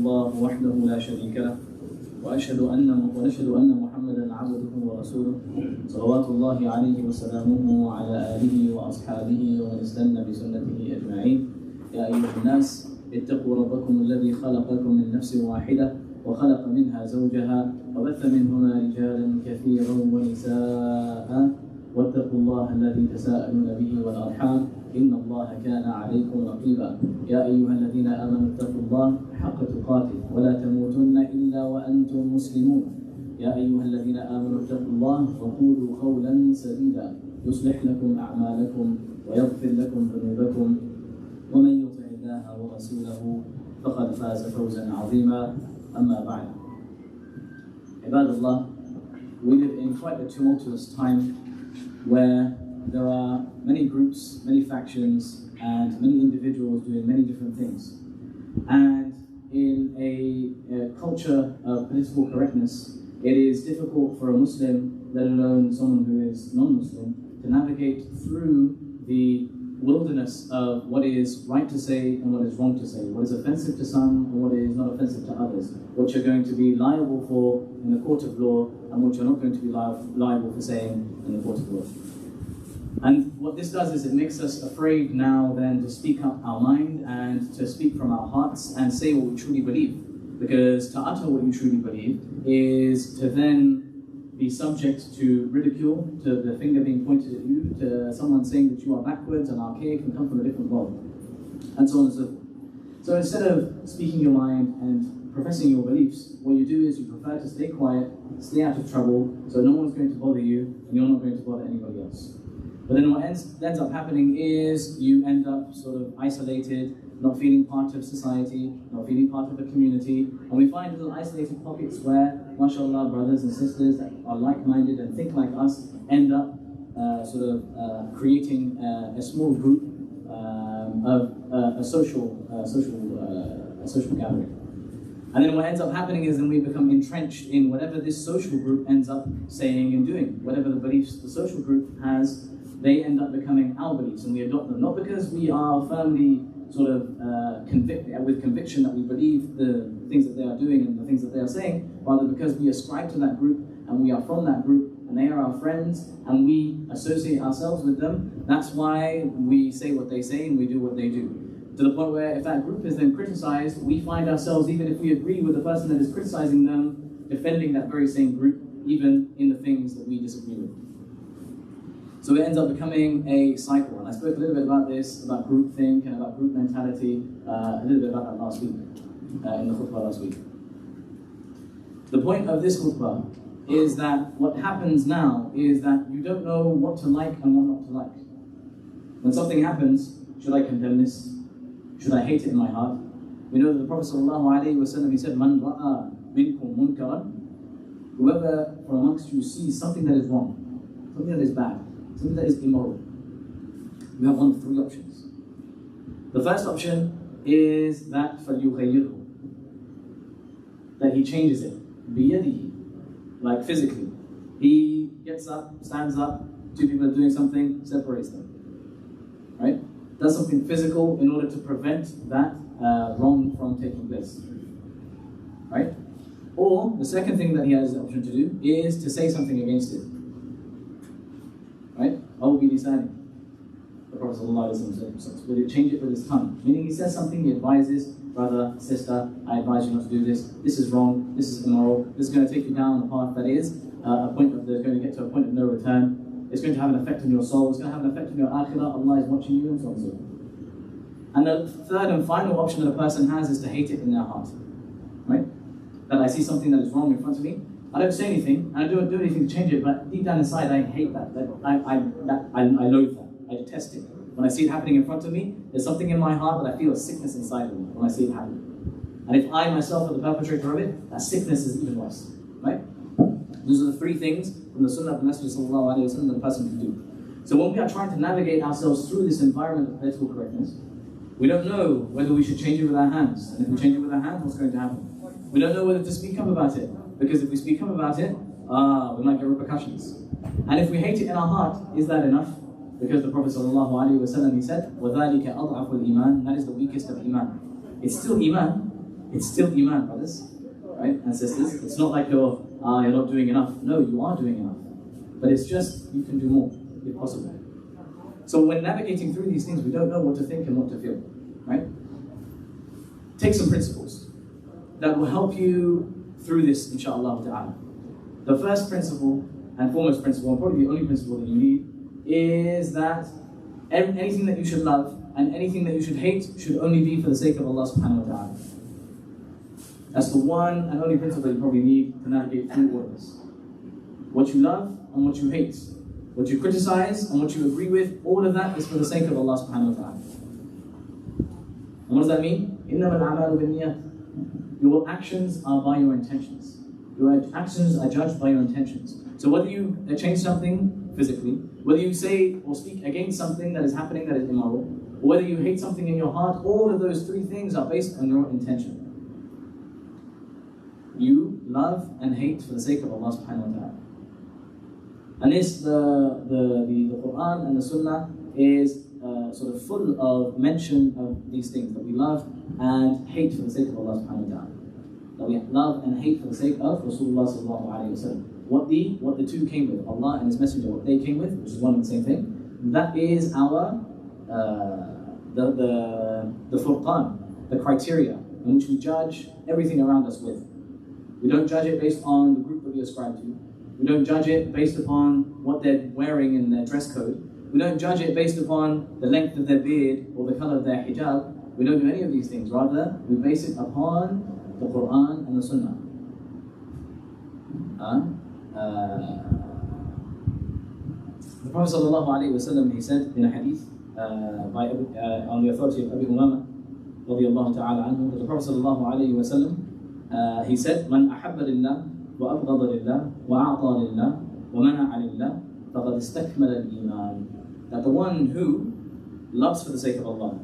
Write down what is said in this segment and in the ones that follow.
الله وحده لا شريك له ونشهد أن محمدا عبده ورسوله صلوات الله عليه وسلامه وعلى آله وأصحابه ومن استنى بسنته أجمعين. يا أيها الناس اتقوا ربكم الذي خلقكم من نفس واحدة وخلق منها زوجها وبث منهما رجالا كثيرا ونساء واتقوا الله الذي تساءلون به والأرحام إن الله كان عليكم رقيبا. يا أيها الذين آمنوا اتقوا الله حق تقاته ولا تموتن إلا وأنتم مسلمون. يا أيها الذين آمنوا اتقوا الله وقولوا قولا سديدا يصلح لكم أعمالكم ويغفر لكم ذنوبكم ومن يطع الله ورسوله فقد فاز فوزا عظيما. أما بعد. عباد Allah, we live in quite a tumultuous time where there are many groups, many factions, and many individuals doing many different things. And in a culture of political correctness, it is difficult for a Muslim, let alone someone who is non-Muslim, to navigate through the wilderness of what is right to say and what is wrong to say, what is offensive to some and what is not offensive to others, what you're going to be liable for in the court of law and what you're not going to be liable for saying in the court of law. And what this does is it makes us afraid now then to speak up our mind and to speak from our hearts and say what we truly believe. Because to utter what you truly believe is to then be subject to ridicule, to the finger being pointed at you, to someone saying that you are backwards and archaic and come from a different world, and so on and so forth. So instead of speaking your mind and professing your beliefs, what you do is you prefer to stay quiet, stay out of trouble, so no one's going to bother you and you're not going to bother anybody else. But then what ends up happening is you end up sort of isolated, not feeling part of society, not feeling part of a community, and we find little isolated pockets where, mashallah, brothers and sisters that are like-minded and think like us end up creating a small group of a social gathering. And then what ends up happening is then we become entrenched in whatever this social group ends up saying and doing. Whatever the beliefs the social group has, they end up becoming our beliefs and we adopt them. Not because we are firmly with conviction that we believe the things that they are doing and the things that they are saying, rather because we ascribe to that group and we are from that group and they are our friends and we associate ourselves with them. That's why we say what they say and we do what they do. To the point where if that group is then criticized, we find ourselves, even if we agree with the person that is criticizing them, defending that very same group, even in the things that we disagree with. So it ends up becoming a cycle. And I spoke a little bit about this, about groupthink and about group mentality, a little bit about that last week, in the khutbah last week. The point of this khutbah is that what happens now is that you don't know what to like and what not to like. When something happens, should I condemn this? Should I hate it in my heart? We know that the Prophet ﷺ, he said, Man ra'a minkum munkaran, whoever from amongst you sees something that is wrong, something that is bad, something that is immoral, you have one of three options. The first option is that فَلْيُغَيِّرْهُ, that he changes it, بِيَدِهِ, like physically. He gets up, stands up, two people are doing something, separates them, right? Does something physical in order to prevent that wrong from taking place, right? Or the second thing that he has the option to do is to say something against it, right? أَوْ بِلِسَانِهِ, the Prophet ﷺ said, will he change it with his tongue? Meaning he says something, he advises, brother, sister, I advise you not to do this, this is wrong, this is immoral, this is going to take you down a path that is there's going to get to a point of no return. It's going to have an effect on your soul, it's going to have an effect on your akhirah, Allah is watching you, and so on and so forth. And the third and final option that a person has is to hate it in their heart, right? That I see something that is wrong in front of me, I don't say anything, and I don't do anything to change it, but deep down inside I hate that. I loathe that, I detest it. When I see it happening in front of me, there's something in my heart that I feel a sickness inside of me when I see it happen. And if I myself am the perpetrator of it, that sickness is even worse, right? Those are the three things from the Sunnah of the Messenger ﷺ that a person can do. So when we are trying to navigate ourselves through this environment of political correctness, we don't know whether we should change it with our hands. And if we change it with our hands, what's going to happen? We don't know whether to speak up about it. Because if we speak up about it, we might get repercussions. And if we hate it in our heart, is that enough? Because the Prophet ﷺ, he said, وَذَلِكَ أَضْعَفُ الْإِيمَانِ, that is the weakest of Iman. It's still Iman. It's still Iman, brothers, right, and sisters. It's not like you're not doing enough. No, you are doing enough. But it's just, you can do more, if possible. So when navigating through these things, we don't know what to think and what to feel, right? Take some principles that will help you through this, inshallah ta'ala. The first principle, and foremost principle, and probably the only principle that you need, is that anything that you should love and anything that you should hate should only be for the sake of Allah subhanahu wa ta'ala. That's the one and only principle that you probably need to navigate through all of this. What you love and what you hate, what you criticize and what you agree with, all of that is for the sake of Allah subhanahu wa ta'ala. And what does that mean? إِنَّمَا الْأَعْمَالُ بِالنِّيَّةِ. Your actions are by your intentions. Your actions are judged by your intentions. So whether you change something physically, whether you say or speak against something that is happening that is immoral, or whether you hate something in your heart, all of those three things are based on your intention. You love and hate for the sake of Allah subhanahu wa ta'ala. And this, the Quran and the Sunnah is sort of full of mention of these things, that we love and hate for the sake of Allah subhanahu wa ta'ala. That we love and hate for the sake of Rasulullah sallallahu alayhi wa sallam. What the two came with, Allah and His Messenger, what they came with, which is one and the same thing, that is our the furqan, the criteria in which we judge everything around us with. We don't judge it based on the group that we ascribe to. We don't judge it based upon what they're wearing in their dress code. We don't judge it based upon the length of their beard or the color of their hijab. We don't do any of these things. Rather, we base it upon the Quran and the Sunnah. The Prophet ﷺ, he said in a hadith on the authority of Abu Umama radiyallahu ta'ala anhu, that the Prophet ﷺ, he said, "Man ahabba lillah wa abghada lillah wa a'ta lillah wa mana'a lillah faqad istakmala al-iman." That the one who loves for the sake of Allah,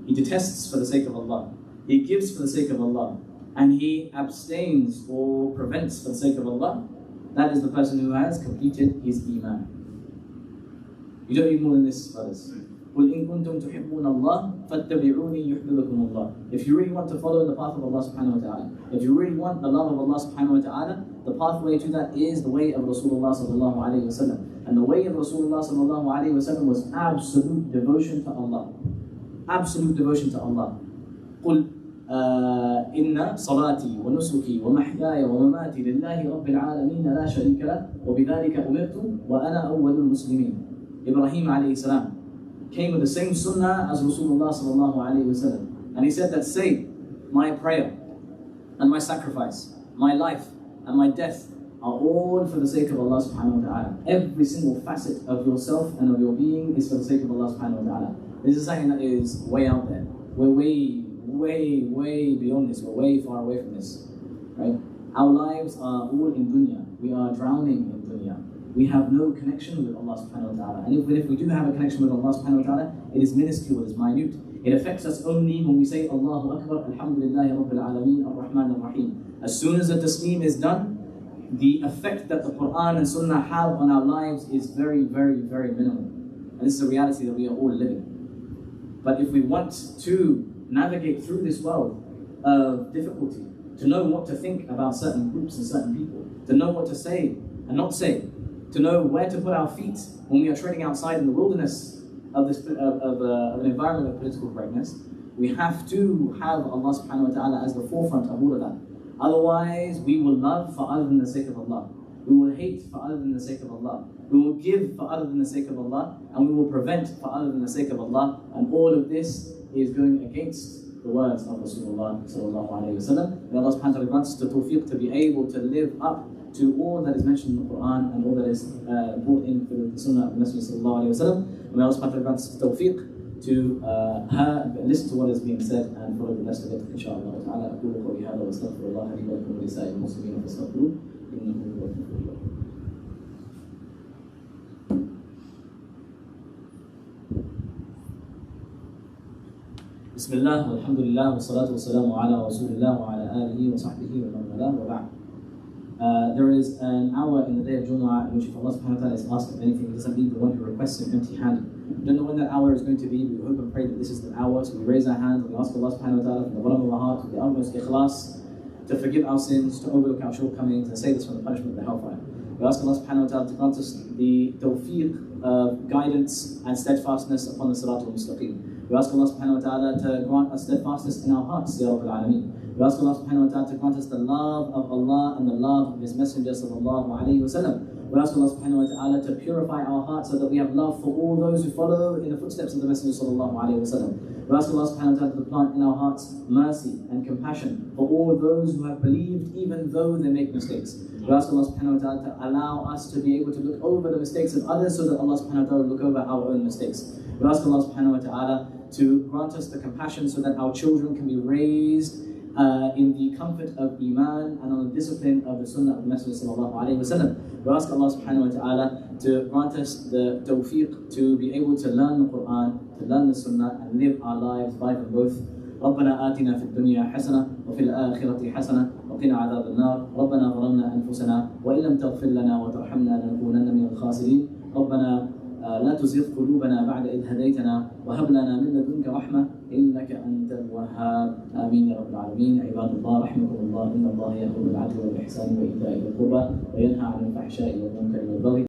he detests for the sake of Allah, he gives for the sake of Allah, and he abstains or prevents for the sake of Allah, that is the person who has completed his iman. You don't need more than this, brothers. قُلْ إِن كُنْتُمْ تُحِبُّونَ اللَّهَ فَاتَّبِعُونِي يُحْبِبْكُمُ اللَّهِ. If you really want to follow the path of Allah subhanahu wa ta'ala, if you really want the love of Allah subhanahu wa ta'ala, the pathway to that is the way of Rasulullah sallallahu alayhi wa sallam. And the way of Rasulullah sallallahu alayhi wa sallam was absolute devotion to Allah. Absolute devotion to Allah. قُلْ إِنَّ صَلَاتِي وَنُسُكِي وَمَحْيَايَ وَمَمَاتِي لِلَّهِ رَبِّ الْعَالَمِينَ لَا شَرِيكَ لَهُ وَبِذَلِكَ أُمِرْتُ وَأَنَا أَوَّلُ الْمُسْلِمِينَ. Ibrahim alayhi salam came with the same sunnah as Rasulullah sallallahu alayhi wa sallam. And he said that, say, my prayer and my sacrifice, my life and my death are all for the sake of Allah subhanahu wa ta'ala. Every single facet of yourself and of your being is for the sake of Allah subhanahu wa ta'ala. This is something that is way out there. We're way beyond this. We're way far away from this, right? Our lives are all in dunya. We are drowning in dunya. We have no connection with Allah subhanahu wa ta'ala. And even if we do have a connection with Allah subhanahu wa ta'ala, it is minuscule, it is minute. It affects us only when we say Allahu Akbar, Alhamdulillahi Rabbil Alameen, Ar-Rahman Ar-Rahim. As soon as the taslim is done, the effect that the Quran and Sunnah have on our lives is very minimal. And this is a reality that we are all living. But if we want to navigate through this world of difficulty, to know what to think about certain groups and certain people, to know what to say and not say, to know where to put our feet when we are treading outside in the wilderness of an environment of political correctness, we have to have Allah subhanahu wa ta'ala as the forefront of all of that. Otherwise, we will love for other than the sake of Allah. We will hate for other than the sake of Allah. We will give for other than the sake of Allah. And we will prevent for other than the sake of Allah. And all of this is going against the words of Rasulullah sallallahu alayhi wa sallam. May Allah subhanahu wa ta'ala grant us the tawfiq to be able to live up to all that is mentioned in the Quran and all that is brought in through the Sunnah of the Messenger sallallahu alayhi wa sallam. May Allah subhanahu wa ta'ala grant us the tawfiq to listen to what is being said and follow the rest of it, inshallah ta'ala. أقول قولي هذا وأستغفر الله لي ولكم ولسائر المسلمين فاستغفروه إنه هو الغفور الرحيم. بسم الله والحمد لله والصلاة والسلام على رسول الله وعلى آله وصحبه ومن والاه وبعد. There is an hour in the day of Jummah in which if Allah subhanahu wa ta'ala is asked of anything, He doesn't leave the one who requests Him empty-handed. We don't know when that hour is going to be. We hope and pray that this is the hour. So we raise our hands and we ask Allah subhanahu wa ta'ala from the bottom of our heart, with the utmost ikhlas, to forgive our sins, to overlook our shortcomings, and save us from the punishment of the hellfire. We ask Allah subhanahu wa ta'ala to grant us the tawfiq of guidance and steadfastness upon the Siratul Mustaqim. We ask Allah subhanahu wa ta'ala to grant us steadfastness in our hearts, Ya Rabbil Alameen. We ask Allah subhanahu wa ta'ala to grant us the love of Allah and the love of His Messenger sallallahu alayhi wa sallam. We ask Allah subhanahu wa ta'ala to purify our hearts so that we have love for all those who follow in the footsteps of the Messenger sallallahu alayhi wa sallam. We ask Allah subhanahu wa ta'ala to plant in our hearts mercy and compassion for all those who have believed even though they make mistakes. We ask Allah subhanahu wa ta'ala to allow us to be able to look over the mistakes of others so that Allah subhanahu wa ta'ala will look over our own mistakes. We ask Allah subhanahu wa ta'ala to grant us the compassion so that our children can be raised in the comfort of Iman and on the discipline of the Sunnah of the Messenger sallallahu alayhi wa sallam. We ask Allah subhanahu wa ta'ala to grant us the tawfiq to be able to learn the Quran, to learn the Sunnah and live our lives by them both. ربنا آتنا في الدنيا حسنة وفي الآخرة حسنة وقنا عذاب النار ربنا ظلمنا أنفسنا وإن لم تغفر لنا وترحمنا لنكونن من الخاسرين ربنا لا تزغ قلوبنا بعد إذ هديتنا وهب لنا من لدنك رحمة إنك أنت الوهاب آمين يا رب العالمين. عباد الله رحمكم الله إن الله يأمر بالعدل والإحسان وإيتاء ذي القربى وينهى عن الفحشاء والمنكر والبغي